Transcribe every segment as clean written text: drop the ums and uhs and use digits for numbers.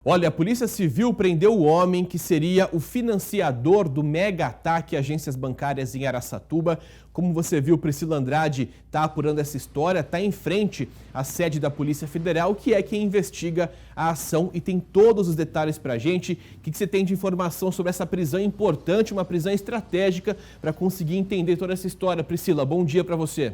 Olha, a Polícia Civil prendeu o homem que seria o financiador do mega ataque a agências bancárias em Araçatuba. Como você viu, Priscila Andrade está apurando essa história, está em frente à sede da Polícia Federal, que é quem investiga a ação e tem todos os detalhes para a gente. O que você tem de informação sobre essa prisão importante, uma prisão estratégica para conseguir entender toda essa história? Priscila, bom dia para você.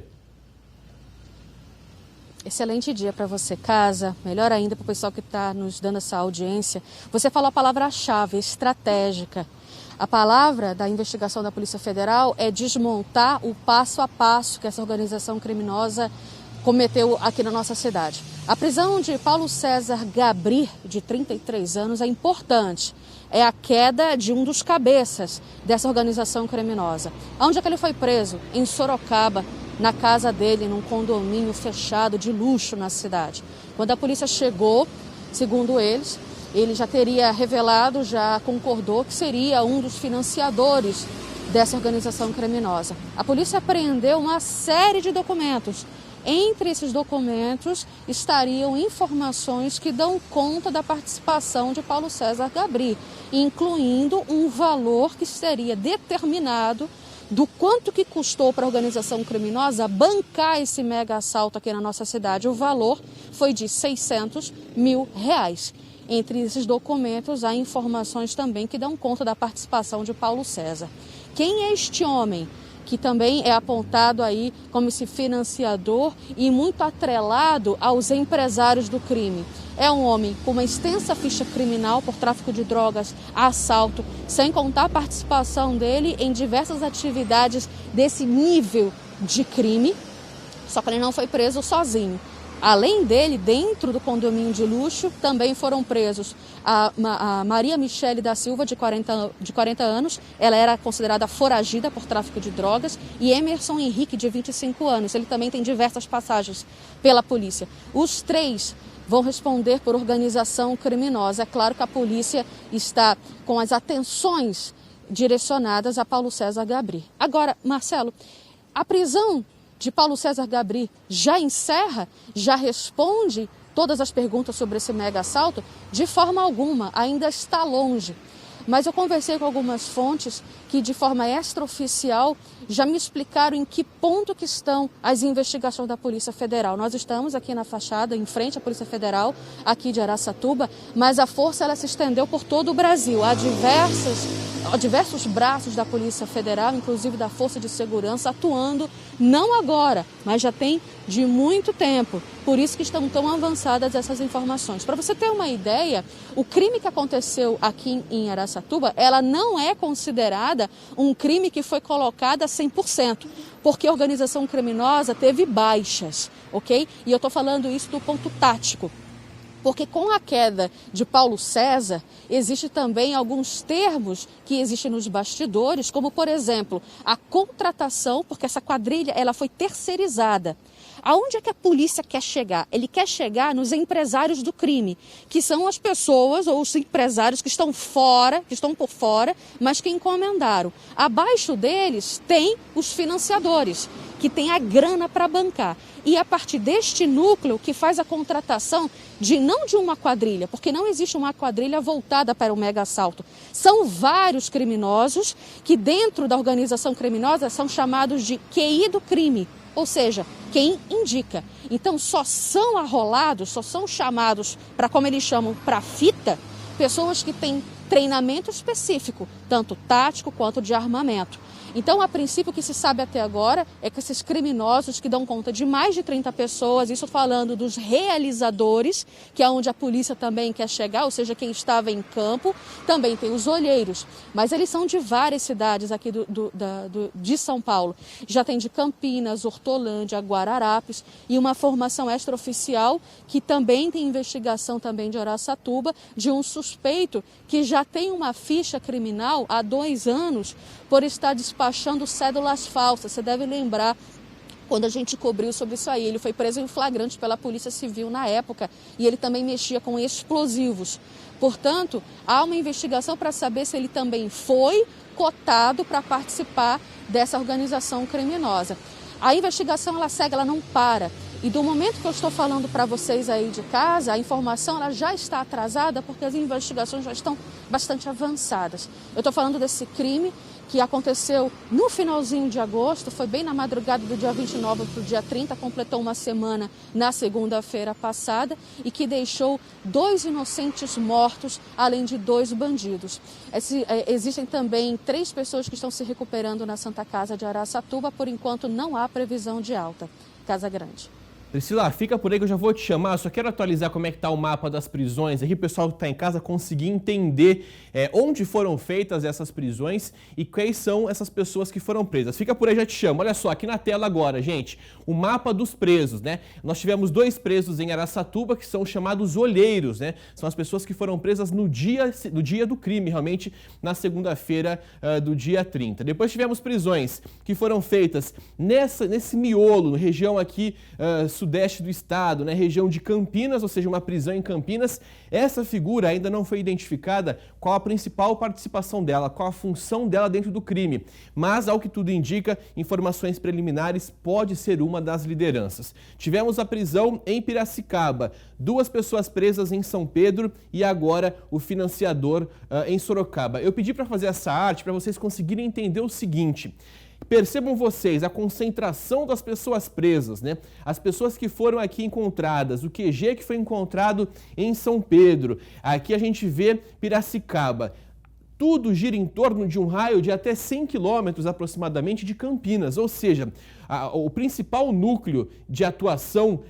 Excelente dia para você, Casa. Melhor ainda para o pessoal que está nos dando essa audiência. Você falou a palavra-chave, estratégica. A palavra da investigação da Polícia Federal é desmontar o passo a passo que essa organização criminosa cometeu aqui na nossa cidade. A prisão de Paulo César Gabri, de 33 anos, é importante. É a queda de um dos cabeças dessa organização criminosa. Onde é que ele foi preso? Em Sorocaba, na casa dele, num condomínio fechado de luxo na cidade. Quando a polícia chegou, segundo eles, ele já teria revelado, já concordou que seria um dos financiadores dessa organização criminosa. A polícia apreendeu uma série de documentos. Entre esses documentos estariam informações que dão conta da participação de Paulo César Gabri, incluindo um valor que seria determinado do quanto que custou para a organização criminosa bancar esse mega assalto aqui na nossa cidade. O valor foi de R$600 mil. Entre esses documentos há informações também que dão conta da participação de Paulo César. Quem é este homem? Que também é apontado aí como esse financiador e muito atrelado aos empresários do crime. É um homem com uma extensa ficha criminal por tráfico de drogas, assalto, sem contar a participação dele em diversas atividades desse nível de crime, só que ele não foi preso sozinho. Além dele, dentro do condomínio de luxo, também foram presos a Maria Michele da Silva, de 40 anos, ela era considerada foragida por tráfico de drogas, e Emerson Henrique, de 25 anos, ele também tem diversas passagens pela polícia. Os três vão responder por organização criminosa. É claro que a polícia está com as atenções direcionadas a Paulo César Gabri. Agora, Marcelo, a prisão de Paulo César Gabri já encerra, já responde todas as perguntas sobre esse mega assalto? De forma alguma, ainda está longe. Mas eu conversei com algumas fontes que, de forma extraoficial, já me explicaram em que ponto que estão as investigações da Polícia Federal. Nós estamos aqui na fachada, em frente à Polícia Federal, aqui de Araçatuba, mas a força ela se estendeu por todo o Brasil. Há diversos braços da Polícia Federal, inclusive da Força de Segurança, atuando não agora, mas já tem de muito tempo. Por isso que estão tão avançadas essas informações. Para você ter uma ideia, o crime que aconteceu aqui em Araçatuba, ela não é considerada um crime que foi colocado a 100%, porque a organização criminosa teve baixas, ok? E eu estou falando isso do ponto tático. Porque com a queda de Paulo César, existe também alguns termos que existem nos bastidores, como, por exemplo, a contratação, porque essa quadrilha ela foi terceirizada. Aonde é que a polícia quer chegar? Ele quer chegar nos empresários do crime, que são as pessoas ou os empresários que estão fora, que estão por fora, mas que encomendaram. Abaixo deles tem os financiadores, que têm a grana para bancar. E a partir deste núcleo que faz a contratação não de uma quadrilha, porque não existe uma quadrilha voltada para o mega assalto. São vários criminosos que dentro da organização criminosa são chamados de QI do crime, ou seja, quem indica. Então só são arrolados, só são chamados para, como eles chamam, para fita, pessoas que têm treinamento específico, tanto tático quanto de armamento. Então, a princípio, o que se sabe até agora é que esses criminosos que dão conta de mais de 30 pessoas, isso falando dos realizadores, que é onde a polícia também quer chegar, ou seja, quem estava em campo, também tem os olheiros, mas eles são de várias cidades aqui de São Paulo. Já tem de Campinas, Hortolândia, Guararapes, e uma formação extraoficial que também tem investigação também de Araçatuba, de um suspeito que já tem uma ficha criminal há 2 anos por estar despachando cédulas falsas. Você deve lembrar quando a gente cobriu sobre isso aí. Ele foi preso em flagrante pela Polícia Civil na época e ele também mexia com explosivos. Portanto, há uma investigação para saber se ele também foi cotado para participar dessa organização criminosa. A investigação ela segue, ela não para. E do momento que eu estou falando para vocês aí de casa, a informação ela já está atrasada porque as investigações já estão bastante avançadas. Eu estou falando desse crime que aconteceu no finalzinho de agosto, foi bem na madrugada do dia 29 para o dia 30, completou uma semana na segunda-feira passada e que deixou 2 inocentes mortos, além de 2 bandidos. Existem também 3 pessoas que estão se recuperando na Santa Casa de Araçatuba, por enquanto não há previsão de alta. Casa Grande. Priscila, fica por aí que eu já vou te chamar, eu só quero atualizar como é que está o mapa das prisões aqui, o pessoal que está em casa conseguir entender onde foram feitas essas prisões e quais são essas pessoas que foram presas. Fica por aí, já te chamo. Olha só, aqui na tela agora, gente, o mapa dos presos, né? Nós tivemos 2 presos em Araçatuba que são chamados olheiros, né? São as pessoas que foram presas no dia do crime, realmente, na segunda-feira do dia 30. Depois tivemos prisões que foram feitas nesse miolo, na região aqui sudeste do estado, né, região de Campinas, ou seja, uma prisão em Campinas. Essa figura ainda não foi identificada qual a principal participação dela, qual a função dela dentro do crime. Mas, ao que tudo indica, informações preliminares, pode ser uma das lideranças. Tivemos a prisão em Piracicaba, 2 pessoas presas em São Pedro e agora o financiador em Sorocaba. Eu pedi para fazer essa arte para vocês conseguirem entender o seguinte. Percebam vocês a concentração das pessoas presas, né? As pessoas que foram aqui encontradas, o QG que foi encontrado em São Pedro. Aqui a gente vê Piracicaba. Tudo gira em torno de um raio de até 100 quilômetros aproximadamente de Campinas, ou seja, o principal núcleo de atuação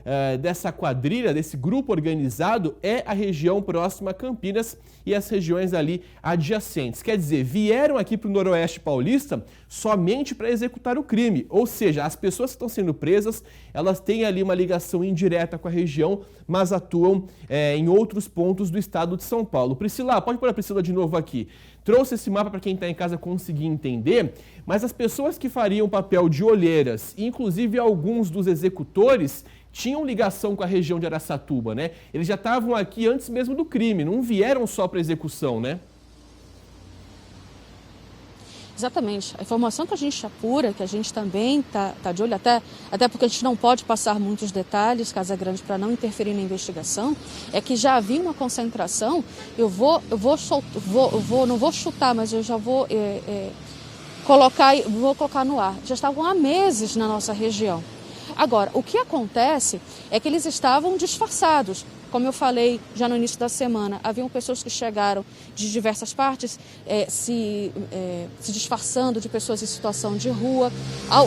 dessa quadrilha, desse grupo organizado, é a região próxima a Campinas e as regiões ali adjacentes. Quer dizer, vieram aqui para o Noroeste Paulista somente para executar o crime, ou seja, as pessoas que estão sendo presas, elas têm ali uma ligação indireta com a região, mas atuam em outros pontos do estado de São Paulo. Priscila, pode pôr a Priscila de novo aqui. Trouxe esse mapa para quem está em casa conseguir entender, mas as pessoas que fariam o papel de olheiras, inclusive alguns dos executores, tinham ligação com a região de Araçatuba, né? Eles já estavam aqui antes mesmo do crime, não vieram só para execução, né? Exatamente. A informação que a gente apura, que a gente também tá de olho, até porque a gente não pode passar muitos detalhes, Casa Grande, para não interferir na investigação, é que já havia uma concentração. Eu não vou chutar, mas eu já vou colocar no ar. Já estavam há meses na nossa região. Agora, o que acontece é que eles estavam disfarçados. Como eu falei já no início da semana, haviam pessoas que chegaram de diversas partes se disfarçando de pessoas em situação de rua.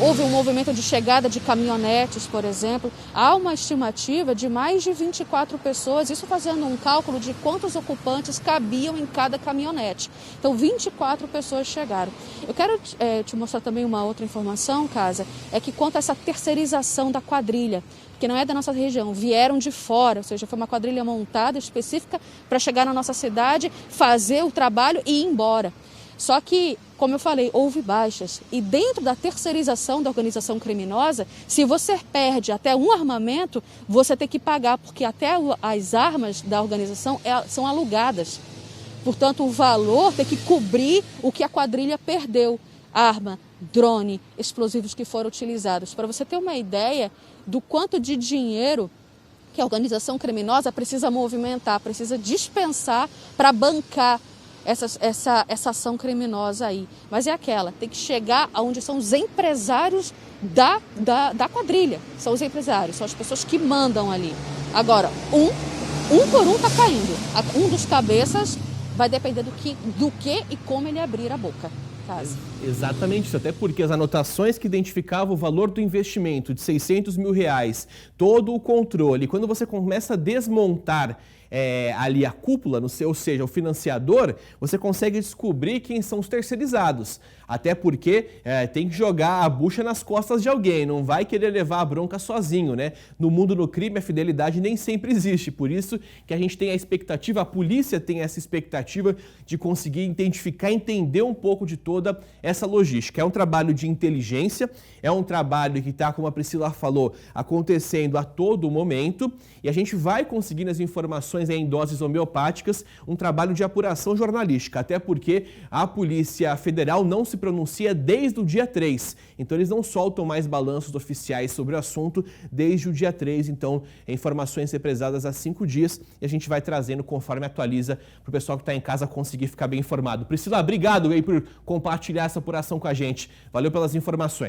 Houve um movimento de chegada de caminhonetes, por exemplo. Há uma estimativa de mais de 24 pessoas, isso fazendo um cálculo de quantos ocupantes cabiam em cada caminhonete. Então, 24 pessoas chegaram. Eu quero te mostrar também uma outra informação, Casa, é que quanto a essa terceirização da quadrilha, que não é da nossa região, vieram de fora, ou seja, foi uma quadrilha montada específica para chegar na nossa cidade, fazer o trabalho e ir embora. Só que, como eu falei, houve baixas. E dentro da terceirização da organização criminosa, se você perde até um armamento, você tem que pagar, porque até as armas da organização são alugadas. Portanto, o valor tem que cobrir o que a quadrilha perdeu. Arma, drone, explosivos que foram utilizados. Para você ter uma ideia do quanto de dinheiro que a organização criminosa precisa movimentar, precisa dispensar para bancar essa ação criminosa aí. Mas é aquela, tem que chegar aonde são os empresários da quadrilha. São os empresários, são as pessoas que mandam ali. Agora, um por um está caindo. Um dos cabeças vai depender do que e como ele abrir a boca. Exatamente isso, até porque as anotações que identificavam o valor do investimento de R$600 mil, todo o controle, quando você começa a desmontar ali a cúpula, ou seja, o financiador, você consegue descobrir quem são os terceirizados. Até porque tem que jogar a bucha nas costas de alguém, não vai querer levar a bronca sozinho, né? No mundo do crime, a fidelidade nem sempre existe, por isso que a gente tem a expectativa, a polícia tem essa expectativa de conseguir identificar, entender um pouco de toda essa logística. É um trabalho de inteligência, é um trabalho que está, como a Priscila falou, acontecendo a todo momento, e a gente vai conseguindo as informações informações em doses homeopáticas, um trabalho de apuração jornalística, até porque a Polícia Federal não se pronuncia desde o dia 3. Então eles não soltam mais balanços oficiais sobre o assunto desde o dia 3. Então, informações represadas há 5 dias e a gente vai trazendo conforme atualiza para o pessoal que está em casa conseguir ficar bem informado. Priscila, obrigado aí por compartilhar essa apuração com a gente. Valeu pelas informações.